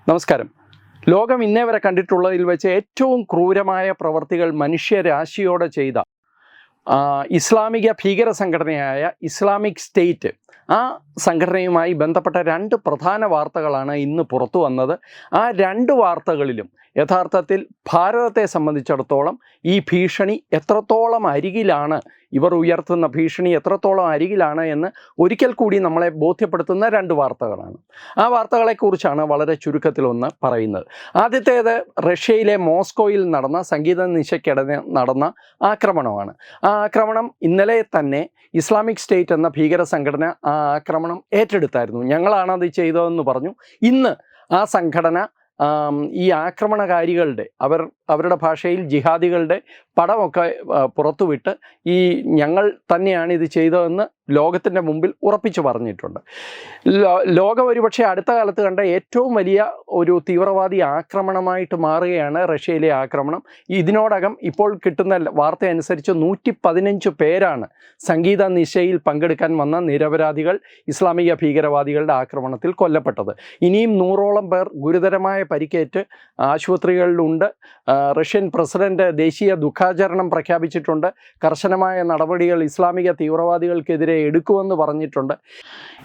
നമസ്കാരം. ലോകം ഇന്നേ വരെ കണ്ടിട്ടുള്ളതിൽ വെച്ച് ഏറ്റവും ക്രൂരമായ പ്രവർത്തികൾ മനുഷ്യരാശിയോടെ ചെയ്ത ഇസ്ലാമിക ഭീകര സംഘടനയായ ഇസ്ലാമിക് സ്റ്റേറ്റ്, ആ സംഘടനയുമായി ബന്ധപ്പെട്ട രണ്ട് പ്രധാന വാർത്തകളാണ് ഇന്ന് പുറത്തു വന്നത്. ആ രണ്ട് വാർത്തകളിലും യഥാർത്ഥത്തിൽ ഭാരതത്തെ സംബന്ധിച്ചിടത്തോളം ഈ ഭീഷണി എത്രത്തോളം അരികിലാണ്, ഇവർ ഉയർത്തുന്ന ഭീഷണി എത്രത്തോളം അരികിലാണ് എന്ന് ഒരിക്കൽ കൂടി നമ്മളെ ബോധ്യപ്പെടുത്തുന്ന രണ്ട് വാർത്തകളാണ്. ആ വാർത്തകളെക്കുറിച്ചാണ് വളരെ ചുരുക്കത്തിലൊന്ന് പറയുന്നത്. ആദ്യത്തേത് റഷ്യയിലെ മോസ്കോയിൽ നടന്ന സംഗീത നിശയ്ക്കിടെ നടന്ന ആക്രമണമാണ്. ആ ആക്രമണം ഇന്നലെ തന്നെ ഇസ്ലാമിക് സ്റ്റേറ്റ് എന്ന ഭീകര സംഘടന ആ ആക്രമണം ഏറ്റെടുത്തായിരുന്നു. ഞങ്ങളാണത് ചെയ്തതെന്ന് പറഞ്ഞു. ഇന്ന് ആ സംഘടന ഈ ആക്രമണകാരികളുടെ അവരുടെ ഭാഷയിൽ ജിഹാദികളുടെ പടമൊക്കെ പുറത്തുവിട്ട് ഈ ഞങ്ങൾ തന്നെയാണ് ഇത് ചെയ്തതെന്ന് ലോകത്തിൻ്റെ മുമ്പിൽ ഉറപ്പിച്ചു പറഞ്ഞിട്ടുണ്ട്. ലോകം ഒരുപക്ഷെ അടുത്ത കാലത്ത് കണ്ട ഏറ്റവും വലിയ ഒരു തീവ്രവാദി ആക്രമണമായിട്ട് മാറുകയാണ് റഷ്യയിലെ ആക്രമണം. ഇതിനോടകം ഇപ്പോൾ കിട്ടുന്ന വാർത്ത അനുസരിച്ച് 115 പേരാണ് സംഗീത നിശയിൽ പങ്കെടുക്കാൻ വന്ന നിരപരാധികൾ ഇസ്ലാമിക ഭീകരവാദികളുടെ ആക്രമണത്തിൽ കൊല്ലപ്പെട്ടത്. ഇനിയും 100ഓളം പേർ ഗുരുതരമായ പരിക്കേറ്റ് ആശുപത്രികളിലുണ്ട്. റഷ്യൻ പ്രസിഡന്റ് ദേശീയ ദുഃഖാചരണം പ്രഖ്യാപിച്ചിട്ടുണ്ട്. കർശനമായ നടപടികൾ ഇസ്ലാമിക തീവ്രവാദികൾക്കെതിരെ എടുക്കുമെന്ന് പറഞ്ഞിട്ടുണ്ട്.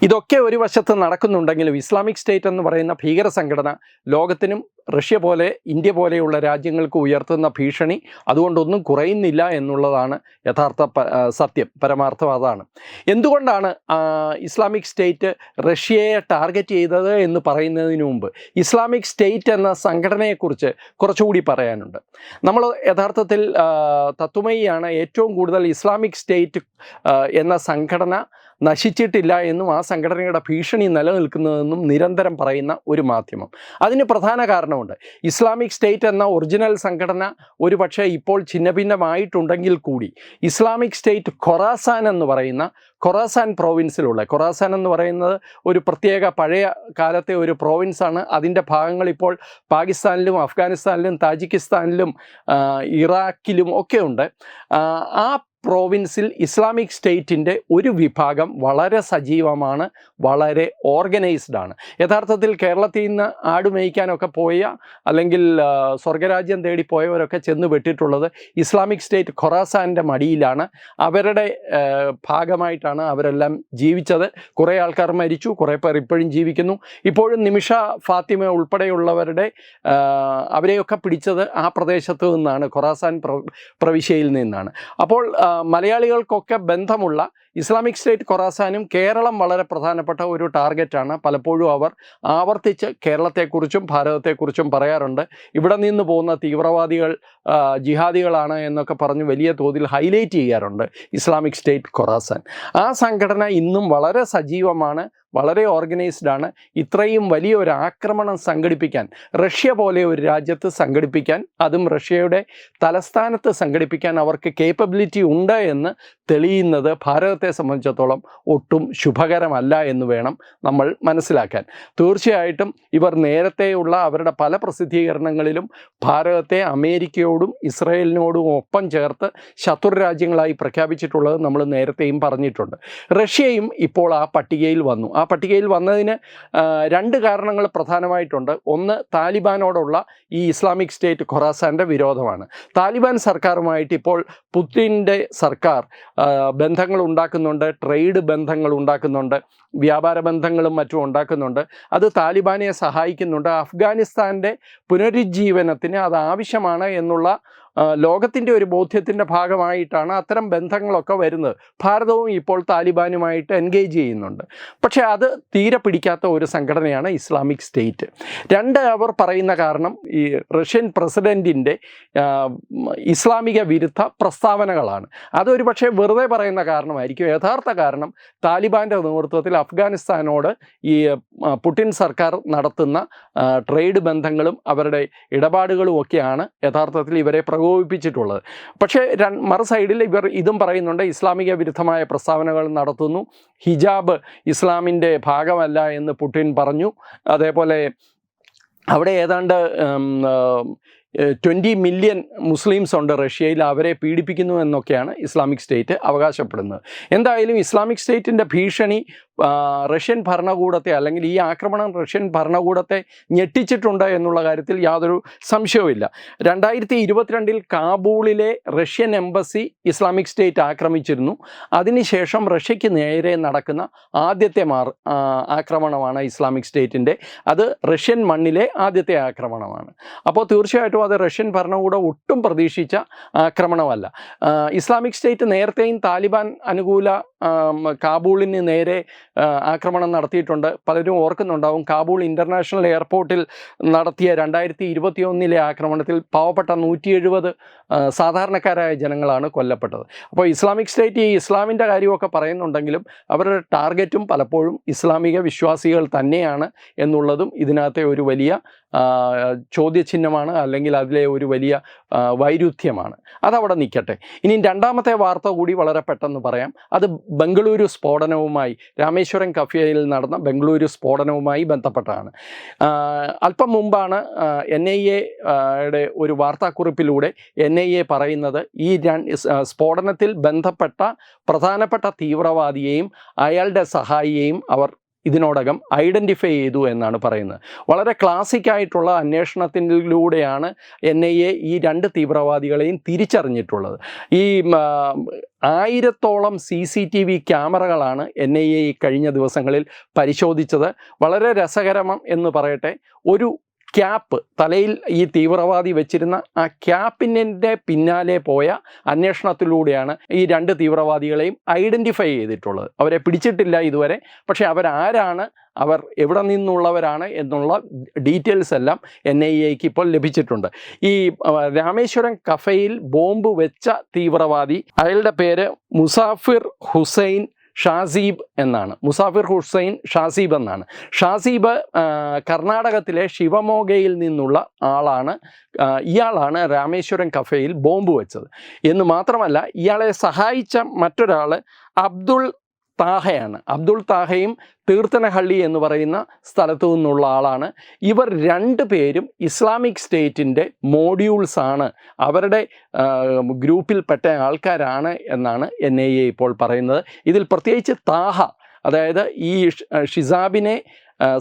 ഇതൊക്കെ ഒരു വശത്ത് നടക്കുന്നുണ്ടെങ്കിലും ഇസ്ലാമിക് സ്റ്റേറ്റ് എന്ന് പറയുന്ന ഭീകര സംഘടന ലോകത്തിനും റഷ്യ പോലെ ഇന്ത്യ പോലെയുള്ള രാജ്യങ്ങൾക്ക് ഉയർത്തുന്ന ഭീഷണി അതുകൊണ്ടൊന്നും കുറയുന്നില്ല എന്നുള്ളതാണ് യഥാർത്ഥ സത്യം, പരമാർത്ഥം അതാണ്. എന്തുകൊണ്ടാണ് ഇസ്ലാമിക് സ്റ്റേറ്റ് റഷ്യയെ ടാർഗറ്റ് ചെയ്തത് എന്ന് പറയുന്നതിന് മുമ്പ് ഇസ്ലാമിക് സ്റ്റേറ്റ് എന്ന സംഘടനയെക്കുറിച്ച് കുറച്ചുകൂടി പറയാനുണ്ട്. നമ്മൾ യഥാർത്ഥത്തിൽ തത്വമയിയാണ് ഏറ്റവും കൂടുതൽ ഇസ്ലാമിക് സ്റ്റേറ്റ് എന്ന സംഘടന നശിച്ചിട്ടില്ല എന്നും ആ സംഘടനയുടെ ഭീഷണി നിലനിൽക്കുന്നതെന്നും നിരന്തരം പറയുന്ന ഒരു മാധ്യമം. അതിന് പ്രധാന കാരണമുണ്ട്. ഇസ്ലാമിക് സ്റ്റേറ്റ് എന്ന ഒറിജിനൽ സംഘടന ഒരു പക്ഷേ ഇപ്പോൾ ഛിന്നഭിന്നമായിട്ടുണ്ടെങ്കിൽ കൂടി ഇസ്ലാമിക് സ്റ്റേറ്റ് ഖൊറാസാൻ എന്ന് പറയുന്ന ഖൊറാസാൻ പ്രോവിൻസിലുള്ള, ഖൊറാസാൻ എന്ന് പറയുന്നത് ഒരു പ്രത്യേക പഴയ കാലത്തെ ഒരു പ്രോവിൻസാണ്. അതിൻ്റെ ഭാഗങ്ങൾ ഇപ്പോൾ പാകിസ്ഥാനിലും അഫ്ഗാനിസ്ഥാനിലും താജിക്കിസ്ഥാനിലും ഇറാഖിലും ഒക്കെ ഉണ്ട്. ആ പ്രോവിൻസിൽ ഇസ്ലാമിക് സ്റ്റേറ്റിൻ്റെ ഒരു വിഭാഗം വളരെ സജീവമാണ്, വളരെ ഓർഗനൈസ്ഡാണ്. യഥാർത്ഥത്തിൽ കേരളത്തിൽ നിന്ന് ആട് മേയ്ക്കാനൊക്കെ പോയ അല്ലെങ്കിൽ സ്വർഗരാജ്യം തേടിപ്പോയവരൊക്കെ ചെന്ന് പെട്ടിട്ടുള്ളത് ഇസ്ലാമിക് സ്റ്റേറ്റ് ഖൊറാസാൻ്റെ മടിയിലാണ്. അവരുടെ ഭാഗമായിട്ടാണ് അവരെല്ലാം ജീവിച്ചത്. കുറേ ആൾക്കാർ മരിച്ചു, കുറേ പേർ ഇപ്പോഴും ജീവിക്കുന്നു. ഇപ്പോഴും നിമിഷ ഫാത്തിമ ഉൾപ്പെടെയുള്ളവരുടെ അവരെയൊക്കെ പിടിച്ചത് ആ പ്രദേശത്ത് നിന്നാണ്, ഖൊറാസാൻ പ്രവിശ്യയിൽ നിന്നാണ്. അപ്പോൾ മലയാളികൾക്കൊക്കെ ബന്ധമുള്ള ഇസ്ലാമിക് സ്റ്റേറ്റ് ഖൊറാസാനും കേരളം വളരെ പ്രധാനപ്പെട്ട ഒരു ടാർഗറ്റാണ്. പലപ്പോഴും അവർ ആവർത്തിച്ച് കേരളത്തെക്കുറിച്ചും ഭാരതത്തെക്കുറിച്ചും പറയാറുണ്ട്. ഇവിടെ നിന്ന് പോകുന്ന തീവ്രവാദികൾ ജിഹാദികളാണ് എന്നൊക്കെ പറഞ്ഞ് വലിയ തോതിൽ ഹൈലൈറ്റ് ചെയ്യാറുണ്ട് ഇസ്ലാമിക് സ്റ്റേറ്റ് ഖൊറാസാൻ. ആ സംഘടന ഇന്നും വളരെ സജീവമാണ്, വളരെ ഓർഗനൈസ്ഡാണ്. ഇത്രയും വലിയൊരു ആക്രമണം സംഘടിപ്പിക്കാൻ, റഷ്യ പോലെ ഒരു രാജ്യത്ത് സംഘടിപ്പിക്കാൻ, അതും റഷ്യയുടെ തലസ്ഥാനത്ത് സംഘടിപ്പിക്കാൻ അവർക്ക് കേപ്പബിലിറ്റി ഉണ്ട് എന്ന് തെളിയുന്നത് ഭാരതത്തെ സംബന്ധിച്ചിടത്തോളം ഒട്ടും ശുഭകരമല്ല എന്ന് വേണം നമ്മൾ മനസ്സിലാക്കാൻ. തീർച്ചയായിട്ടും ഇവർ നേരത്തെയുള്ള അവരുടെ പല പ്രസിദ്ധീകരണങ്ങളിലും ഭാരതത്തെ അമേരിക്കയോടും ഇസ്രയേലിനോടും ഒപ്പം ചേർത്ത് ശത്രു രാജ്യങ്ങളായി പ്രഖ്യാപിച്ചിട്ടുള്ളത് നമ്മൾ നേരത്തെയും പറഞ്ഞിട്ടുണ്ട്. റഷ്യയും ഇപ്പോൾ ആ പട്ടികയിൽ വന്നു. ആ പട്ടികയിൽ വന്നതിന് രണ്ട് കാരണങ്ങൾ പ്രധാനമായിട്ടുണ്ട്. ഒന്ന്, താലിബാനോടുള്ള ഈ ഇസ്ലാമിക് സ്റ്റേറ്റ് ഖൊറാസാൻ്റെ വിരോധമാണ്. താലിബാൻ സർക്കാരുമായിട്ട് ഇപ്പോൾ പുതിൻ്റെ സർക്കാർ ബന്ധങ്ങൾ ഉണ്ടാക്കുന്നുണ്ട്, ട്രേഡ് ബന്ധങ്ങൾ ഉണ്ടാക്കുന്നുണ്ട്, വ്യാപാര ബന്ധങ്ങളും മറ്റും ഉണ്ടാക്കുന്നുണ്ട്. അത് താലിബാനെ സഹായിക്കുന്നുണ്ട്. അഫ്ഗാനിസ്ഥാൻ്റെ പുനരുജ്ജീവനത്തിന് അത് ആവശ്യമാണ് എന്നുള്ള ലോകത്തിൻ്റെ ഒരു ബോധ്യത്തിൻ്റെ ഭാഗമായിട്ടാണ് അത്തരം ബന്ധങ്ങളൊക്കെ വരുന്നത്. ഭാരതവും ഇപ്പോൾ താലിബാനുമായിട്ട് എൻഗേജ് ചെയ്യുന്നുണ്ട്. പക്ഷേ അത് തീരെ പിടിക്കാത്ത ഒരു സംഘടനയാണ് ഇസ്ലാമിക് സ്റ്റേറ്റ്. രണ്ട്, അവർ പറയുന്ന കാരണം ഈ റഷ്യൻ പ്രസിഡൻറ്റിൻ്റെ ഇസ്ലാമിക വിരുദ്ധ പ്രസ്താവനകളാണ്. അതൊരു പക്ഷേ വെറുതെ പറയുന്ന കാരണമായിരിക്കും. യഥാർത്ഥ കാരണം താലിബാൻ്റെ നേതൃത്വത്തിൽ അഫ്ഗാനിസ്ഥാനോട് ഈ പുടിൻ സർക്കാർ നടത്തുന്ന ട്രേഡ് ബന്ധങ്ങളും അവരുടെ ഇടപാടുകളും ഒക്കെയാണ് യഥാർത്ഥത്തിൽ ഇവരെ പ്രകോപിപ്പിച്ചിട്ടുള്ളത്. പക്ഷേ മറു സൈഡിൽ ഇവർ ഇതും പറയുന്നുണ്ട്, ഇസ്ലാമിക വിരുദ്ധമായ പ്രസ്താവനകൾ നടത്തുന്നു, ഹിജാബ് ഇസ്ലാമിൻ്റെ ഭാഗമല്ല എന്ന് പുടിൻ പറഞ്ഞു. അതേപോലെ അവിടെ ഏതാണ്ട് 20 മില്യൺ മുസ്ലിംസ് ഉണ്ട് റഷ്യയിൽ, അവരെ പീഡിപ്പിക്കുന്നു എന്നൊക്കെയാണ് ഇസ്ലാമിക് സ്റ്റേറ്റ് അവകാശപ്പെടുന്നത്. എന്തായാലും ഇസ്ലാമിക് സ്റ്റേറ്റിൻ്റെ ഭീഷണി റഷ്യൻ ഭരണകൂടത്തെ, അല്ലെങ്കിൽ ഈ ആക്രമണം റഷ്യൻ ഭരണകൂടത്തെ ഞെട്ടിച്ചിട്ടുണ്ട് എന്നുള്ള കാര്യത്തിൽ യാതൊരു സംശയവുമില്ല. 2022 കാബൂളിലെ റഷ്യൻ എംബസി ഇസ്ലാമിക് സ്റ്റേറ്റ് ആക്രമിച്ചിരുന്നു. അതിനുശേഷം റഷ്യയ്ക്ക് നേരെ നടക്കുന്ന ആദ്യത്തെ ആക്രമണമാണ് ഇസ്ലാമിക് സ്റ്റേറ്റിൻ്റെ. അത് റഷ്യൻ മണ്ണിലെ ആദ്യത്തെ ആക്രമണമാണ്. അപ്പോൾ തീർച്ചയായിട്ടും അത് റഷ്യൻ ഭരണകൂടം ഒട്ടും പ്രതീക്ഷിച്ച ആക്രമണമല്ല. ഇസ്ലാമിക് സ്റ്റേറ്റ് നേരത്തെയും താലിബാൻ അനുകൂല കാബൂളിന് നേരെ ആക്രമണം നടത്തിയിട്ടുണ്ട്. പലരും ഓർക്കുന്നുണ്ടാവും, കാബൂൾ ഇൻ്റർനാഷണൽ എയർപോർട്ടിൽ നടത്തിയ 2021 ആക്രമണത്തിൽ പാവപ്പെട്ട 170 സാധാരണക്കാരായ ജനങ്ങളാണ് കൊല്ലപ്പെട്ടത്. അപ്പോൾ ഇസ്ലാമിക് സ്റ്റേറ്റ് ഈ ഇസ്ലാമിൻ്റെ കാര്യമൊക്കെ പറയുന്നുണ്ടെങ്കിലും അവരുടെ ടാർഗറ്റും പലപ്പോഴും ഇസ്ലാമിക വിശ്വാസികൾ തന്നെയാണ് എന്നുള്ളതും ഇതിനകത്തെ ഒരു വലിയ ചോദ്യചിഹ്നമാണ്, അല്ലെങ്കിൽ അതിലെ ഒരു വലിയ വൈരുദ്ധ്യമാണ്. അതവിടെ നിൽക്കട്ടെ. ഇനി രണ്ടാമത്തെ വാർത്ത കൂടി വളരെ പെട്ടെന്ന് പറയാം. അത് ബംഗളൂരു സ്ഫോടനവുമായി, രാമേശ്വരം കഫേയിൽ നടന്ന ബംഗളൂരു സ്ഫോടനവുമായി ബന്ധപ്പെട്ടാണ്. അല്പം മുമ്പാണ് NIA-യുടെ ഒരു വാർത്താക്കുറിപ്പിലൂടെ NIA പറയുന്നത് ഈ സ്ഫോടനത്തിൽ ബന്ധപ്പെട്ട പ്രധാനപ്പെട്ട തീവ്രവാദിയെയും അയാളുടെ സഹായിയെയും അവർ ഇതിനോടകം ഐഡൻറ്റിഫൈ ചെയ്തു എന്നാണ് പറയുന്നത്. വളരെ ക്ലാസിക്കായിട്ടുള്ള അന്വേഷണത്തിലൂടെയാണ് NIA ഈ 2 തീവ്രവാദികളെയും തിരിച്ചറിഞ്ഞിട്ടുള്ളത്. ഈ 1000-ഓളം CCTV ക്യാമറകളാണ് NIA കഴിഞ്ഞ ദിവസങ്ങളിൽ പരിശോധിച്ചത്. വളരെ രസകരം എന്ന് പറയട്ടെ, ഒരു ക്യാപ്പ് തലയിൽ ഈ തീവ്രവാദി വെച്ചിരുന്ന ആ ക്യാപ്പിൻ്റെ പിന്നാലെ പോയ അന്വേഷണത്തിലൂടെയാണ് ഈ 2 തീവ്രവാദികളെയും ഐഡൻറ്റിഫൈ ചെയ്തിട്ടുള്ളത്. അവരെ പിടിച്ചിട്ടില്ല ഇതുവരെ, പക്ഷേ അവരാരാണ്, അവർ എവിടെ നിന്നുള്ളവരാണ് എന്നുള്ള ഡീറ്റെയിൽസ് എല്ലാം NIA-ക്ക് ഇപ്പോൾ ലഭിച്ചിട്ടുണ്ട്. ഈ രാമേശ്വരം കഫേയിൽ ബോംബ് വെച്ച തീവ്രവാദി, അയാളുടെ പേര് മുസാഫിർ ഹുസൈൻ ഷാസീബ് എന്നാണ്. മുസാഫിർ ഹുസൈൻ ഷാസീബ് എന്നാണ്. ഷാസീബ് കർണാടകത്തിലെ ശിവമോഗയിൽ നിന്നുള്ള ആളാണ്. ഇയാളാണ് രാമേശ്വരം കഫേയിൽ ബോംബ് വെച്ചത് എന്ന് മാത്രമല്ല, ഇയാളെ സഹായിച്ച മറ്റൊരാൾ അബ്ദുൾ താഹയാണ്. അബ്ദുൾ താഹയും തീർത്ഥനഹള്ളി എന്ന് പറയുന്ന സ്ഥലത്തു നിന്നുള്ള ആളാണ്. ഇവർ 2 പേരും ഇസ്ലാമിക് സ്റ്റേറ്റിൻ്റെ മോഡ്യൂൾസാണ്, അവരുടെ ഗ്രൂപ്പിൽപ്പെട്ട ആൾക്കാരാണ് എന്നാണ് NIA ഇപ്പോൾ പറയുന്നത്. ഇതിൽ പ്രത്യേകിച്ച് താഹ, അതായത് ഈ ഷിസാബിനെ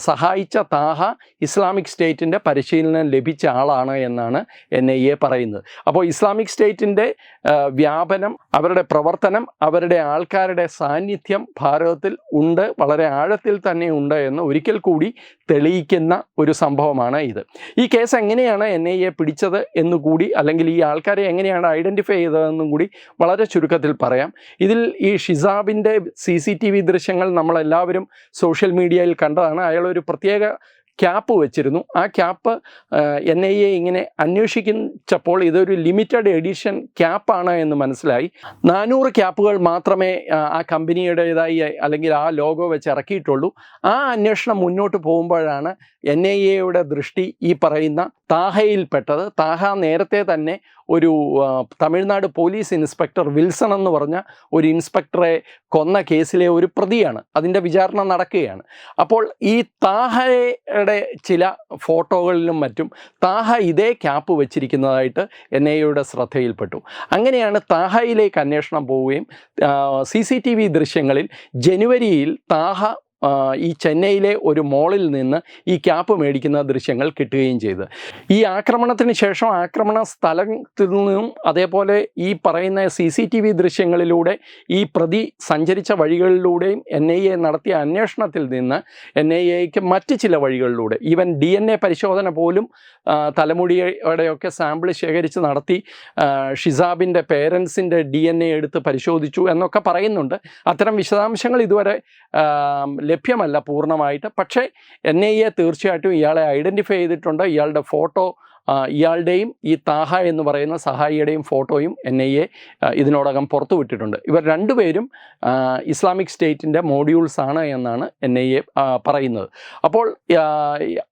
സഹായിച്ച താഹ ഇസ്ലാമിക് സ്റ്റേറ്റിൻ്റെ പരിശീലനം ലഭിച്ച ആളാണ് എന്നാണ് NIA പറയുന്നത്. അപ്പോൾ ഇസ്ലാമിക് സ്റ്റേറ്റിൻ്റെ വ്യാപനം, അവരുടെ പ്രവർത്തനം, അവരുടെ ആൾക്കാരുടെ സാന്നിധ്യം ഭാരതത്തിൽ ഉണ്ട്, വളരെ ആഴത്തിൽ തന്നെ ഉണ്ട് എന്ന് ഒരിക്കൽ കൂടി തെളിയിക്കുന്ന ഒരു സംഭവമാണ് ഇത്. ഈ കേസ് എങ്ങനെയാണ് NIA പിടിച്ചത് എന്നുകൂടി, അല്ലെങ്കിൽ ഈ ആൾക്കാരെ എങ്ങനെയാണ് ഐഡൻറ്റിഫൈ ചെയ്തതെന്നും കൂടി വളരെ ചുരുക്കത്തിൽ പറയാം. ഇതിൽ ഈ ഷിസാബിൻ്റെ CCTV ദൃശ്യങ്ങൾ നമ്മളെല്ലാവരും സോഷ്യൽ മീഡിയയിൽ കണ്ടതാണ്. അയാളൊരു പ്രത്യേക ക്യാപ്പ് വെച്ചിരുന്നു. ആ ക്യാപ്പ് NIA ഇങ്ങനെ അന്വേഷിച്ചപ്പോൾ ഇതൊരു ലിമിറ്റഡ് എഡിഷൻ ക്യാപ്പാണ് എന്ന് മനസ്സിലായി. 400 ക്യാപ്പുകൾ മാത്രമേ ആ കമ്പനിയുടേതായി അല്ലെങ്കിൽ ആ ലോഗോ വെച്ച് ഇറക്കിയിട്ടുള്ളൂ. ആ അന്വേഷണം മുന്നോട്ട് പോകുമ്പോഴാണ് NIA-യുടെ ദൃഷ്ടി ഈ പറയുന്ന താഹയിൽപ്പെട്ടത്. താഹ നേരത്തെ തന്നെ ഒരു തമിഴ്നാട് പോലീസ് ഇൻസ്പെക്ടർ വിൽസൺ എന്ന് പറഞ്ഞ ഒരു ഇൻസ്പെക്ടറെ കൊന്ന കേസിലെ ഒരു പ്രതിയാണ്. അതിൻ്റെ വിചാരണ നടക്കുകയാണ്. അപ്പോൾ ഈ താഹയുടെ ചില ഫോട്ടോകളിലും മറ്റും താഹ ഇതേ ക്യാപ്പ് വെച്ചിരിക്കുന്നതായിട്ട് NIA-യുടെ ശ്രദ്ധയിൽപ്പെട്ടു. അങ്ങനെയാണ് താഹയിലേക്ക് അന്വേഷണം പോവുകയും CCTV ദൃശ്യങ്ങളിൽ ജനുവരിയിൽ താഹ ഈ ചെന്നൈയിലെ ഒരു മോളിൽ നിന്ന് ഈ ക്യാപ്പ് മേടിക്കുന്ന ദൃശ്യങ്ങൾ കിട്ടുകയും ചെയ്തു. ഈ ആക്രമണത്തിന് ശേഷം ആക്രമണ സ്ഥലത്തിൽ നിന്നും അതേപോലെ ഈ പറയുന്ന CCTV ദൃശ്യങ്ങളിലൂടെ ഈ പ്രതി സഞ്ചരിച്ച വഴികളിലൂടെയും NIA നടത്തിയ അന്വേഷണത്തിൽ നിന്ന് NIA-ക്ക് മറ്റ് ചില വഴികളിലൂടെ, ഈവൻ DNA പരിശോധന പോലും തലമുടിയുടെയൊക്കെ സാമ്പിൾ ശേഖരിച്ച് നടത്തി ഷിസാബിൻ്റെ പേരൻസിൻ്റെ DNA എടുത്ത് പരിശോധിച്ചു എന്നൊക്കെ പറയുന്നുണ്ട്. അത്തരം വിശദാംശങ്ങൾ ഇതുവരെ ലഭ്യമല്ല പൂർണ്ണമായിട്ട്. പക്ഷേ NIA തീർച്ചയായിട്ടും ഇയാളെ ഐഡൻറ്റിഫൈ ചെയ്തിട്ടുണ്ട്. ഇയാളുടെ ഫോട്ടോ, ഇയാളുടെയും ഈ താഹ എന്ന് പറയുന്ന സഹായിയുടെയും ഫോട്ടോയും NIA ഇതിനോടകം പുറത്തുവിട്ടിട്ടുണ്ട്. ഇവർ 2 പേരും ഇസ്ലാമിക് സ്റ്റേറ്റിൻ്റെ മോഡ്യൂൾസ് ആണ് എന്നാണ് NIA പറയുന്നത്. അപ്പോൾ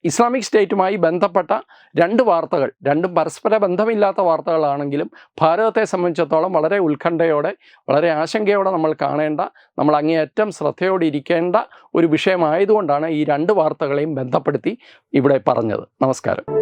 ഇസ്ലാമിക് സ്റ്റേറ്റുമായി ബന്ധപ്പെട്ട 2 വാർത്തകൾ, രണ്ടും പരസ്പര ബന്ധമില്ലാത്ത വാർത്തകളാണെങ്കിലും ഭാരതത്തെ സംബന്ധിച്ചിടത്തോളം വളരെ ഉത്കണ്ഠയോടെ, വളരെ ആശങ്കയോടെ നമ്മൾ കാണേണ്ട, നമ്മൾ അങ്ങേയറ്റം ശ്രദ്ധയോടെ ഇരിക്കേണ്ട ഒരു വിഷയമായതുകൊണ്ടാണ് ഈ 2 വാർത്തകളെയും ബന്ധപ്പെടുത്തി ഇവിടെ പറഞ്ഞത്. നമസ്കാരം.